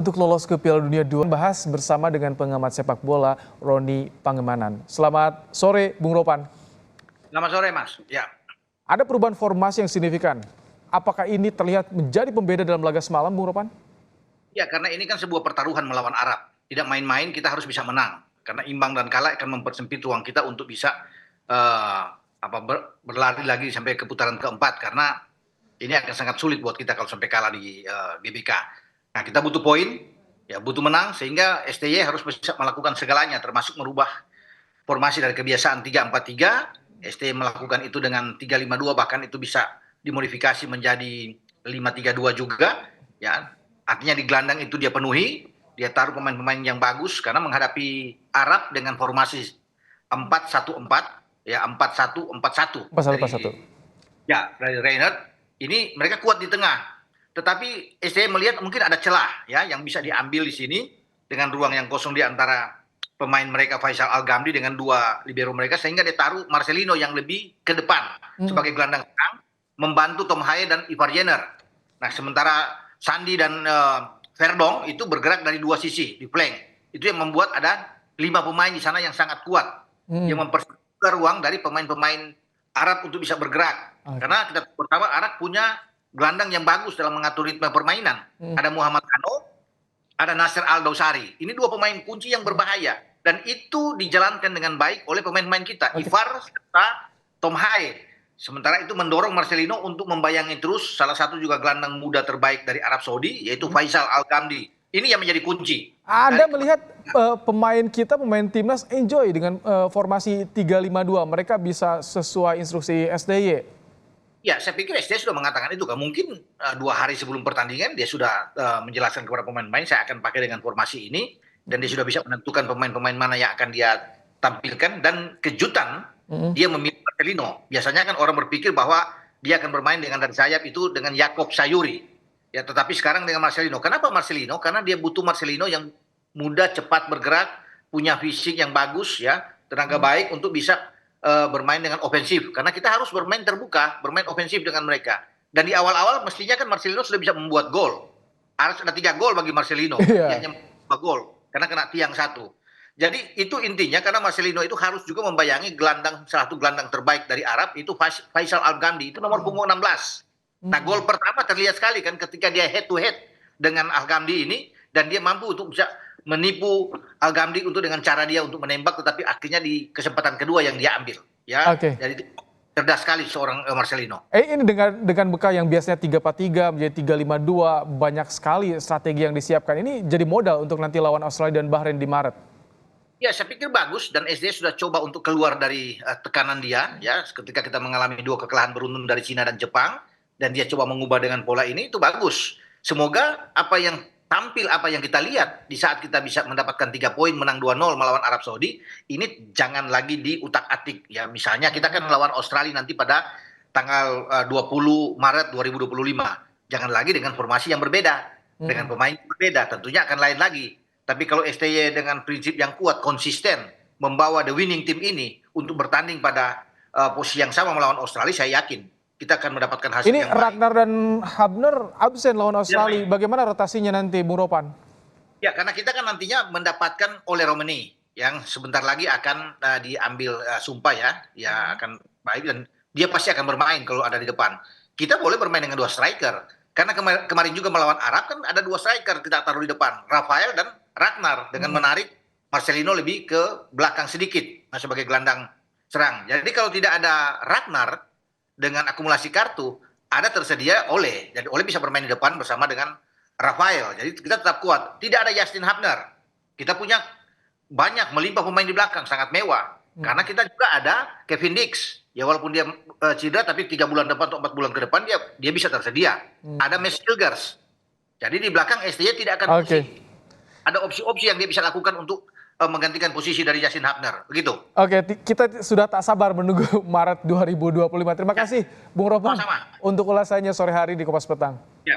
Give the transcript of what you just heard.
Untuk lolos ke Piala Dunia 2, bahas bersama dengan pengamat sepak bola Roni Pangemanan. Selamat sore, Bung Ropan. Selamat sore, Mas. Ya. Ada perubahan formasi yang signifikan. Apakah ini terlihat menjadi pembeda dalam laga semalam, Bung Ropan? Ya, karena ini kan sebuah pertaruhan melawan Arab. Tidak main-main, kita harus bisa menang. Karena imbang dan kalah akan mempersempit ruang kita untuk bisa berlari lagi sampai ke putaran keempat. Karena ini akan sangat sulit buat kita kalau sampai kalah di GBK. Nah, kita butuh poin, ya butuh menang, sehingga STY harus bisa melakukan segalanya, termasuk merubah formasi dari kebiasaan 3-4-3. STY melakukan itu dengan 3-5-2, bahkan itu bisa dimodifikasi menjadi 5-3-2 juga. Ya, artinya di gelandang itu dia penuhi, dia taruh pemain-pemain yang bagus, karena menghadapi Arab dengan formasi 4-1-4, ya 4-1-4-1. 4-1-4-1. Ya, dari Reinhardt, ini mereka kuat di tengah. Tetapi STY melihat mungkin ada celah ya yang bisa diambil di sini dengan ruang yang kosong di antara pemain mereka Faisal Al-Ghamdi dengan dua libero mereka, sehingga dia taruh Marcelino yang lebih ke depan sebagai gelandang serang, membantu Tom Haye dan Ivar Jenner. Nah, sementara Sandi dan Verdong itu bergerak dari dua sisi di flank. Itu yang membuat ada 5 pemain di sana yang sangat kuat yang mempersempit ruang dari pemain-pemain Arab untuk bisa bergerak. Karena kita pertama Arab punya gelandang yang bagus dalam mengatur ritme permainan. Ada Muhammad Kano, ada Nasser Al-Dawsari. Ini 2 pemain kunci yang berbahaya. Dan itu dijalankan dengan baik oleh pemain-pemain kita. Ivar serta Tom Haye. Sementara itu mendorong Marcelino untuk membayangi terus salah satu juga gelandang muda terbaik dari Arab Saudi, yaitu Faisal Al-Ghamdi. Ini yang menjadi kunci. Anda melihat pemain kita, pemain timnas enjoy dengan formasi 3-5-2. Mereka bisa sesuai instruksi STY. Ya, saya pikir STY sudah mengatakan itu kan. Mungkin 2 hari sebelum pertandingan dia sudah menjelaskan kepada pemain-pemain, saya akan pakai dengan formasi ini, dan dia sudah bisa menentukan pemain-pemain mana yang akan dia tampilkan. Dan kejutan, dia memilih Marcelino. Biasanya kan orang berpikir bahwa dia akan bermain dengan dari sayap itu dengan Yakob Sayuri. Ya, tetapi sekarang dengan Marcelino. Kenapa Marcelino? Karena dia butuh Marcelino yang mudah, cepat bergerak, punya fisik yang bagus, ya, tenaga baik untuk bisa bermain dengan ofensif, karena kita harus bermain terbuka, bermain ofensif dengan mereka. Dan di awal-awal mestinya kan Marcelino sudah bisa membuat gol. Harus ada 3 gol bagi Marcelino, hanya 2 gol karena kena tiang 1. Jadi itu intinya, karena Marcelino itu harus juga membayangi salah satu gelandang terbaik dari Arab, itu Faisal Al-Ghamdi, itu nomor punggung 16. Nah, gol pertama terlihat sekali kan ketika dia head to head dengan Al-Ghamdi ini, dan dia mampu untuk bisa menipu Al-Ghamdi untuk dengan cara dia untuk menembak, tetapi akhirnya di kesempatan kedua yang dia ambil, ya. Jadi cerdas sekali seorang Marcelino. Ini dengan bekal yang biasanya 3-4-3 menjadi 3-5-2, banyak sekali strategi yang disiapkan. Ini jadi modal untuk nanti lawan Australia dan Bahrain di Maret. Ya, saya pikir bagus, dan SDY sudah coba untuk keluar dari tekanan dia, ya. Ketika kita mengalami 2 kekalahan beruntun dari Cina dan Jepang, dan dia coba mengubah dengan pola ini, itu bagus. Semoga apa yang kita lihat di saat kita bisa mendapatkan 3 poin, menang 2-0 melawan Arab Saudi, ini jangan lagi diutak-atik. Ya, misalnya kita kan melawan Australia nanti pada tanggal 20 Maret 2025. Jangan lagi dengan formasi yang berbeda, dengan pemain berbeda, tentunya akan lain lagi. Tapi kalau STY dengan prinsip yang kuat, konsisten, membawa the winning team ini untuk bertanding pada posisi yang sama melawan Australia, saya yakin kita akan mendapatkan hasil ini yang baik. Ragnar dan Habner absen lawan Australia. Bagaimana rotasinya nanti, Bung Ropan? Ya, karena kita kan nantinya mendapatkan Ole Romeni yang sebentar lagi akan diambil sumpah, ya akan baik, dan dia pasti akan bermain kalau ada di depan. Kita boleh bermain dengan 2 striker, karena kemarin juga melawan Arab kan ada 2 striker kita taruh di depan, Rafael dan Ragnar, dengan menarik Marcelino lebih ke belakang sedikit sebagai gelandang serang. Jadi kalau tidak ada Ragnar dengan akumulasi kartu, ada tersedia Ole. Jadi Ole bisa bermain di depan bersama dengan Rafael. Jadi kita tetap kuat. Tidak ada Justin Hubner. Kita punya banyak, melimpah pemain di belakang, sangat mewah. Karena kita juga ada Kevin Dix. Ya, walaupun dia cedera, tapi 3 bulan depan atau 4 bulan ke depan dia bisa tersedia. Ada Max Hilgers. Jadi di belakang STY tidak akan pusing. Ada opsi-opsi yang dia bisa lakukan untuk menggantikan posisi dari Justin Hubner, begitu. Oke, kita sudah tak sabar menunggu Maret 2025. Terima kasih, Bung Ropan, untuk ulasannya sore hari di Kompas Petang. Ya.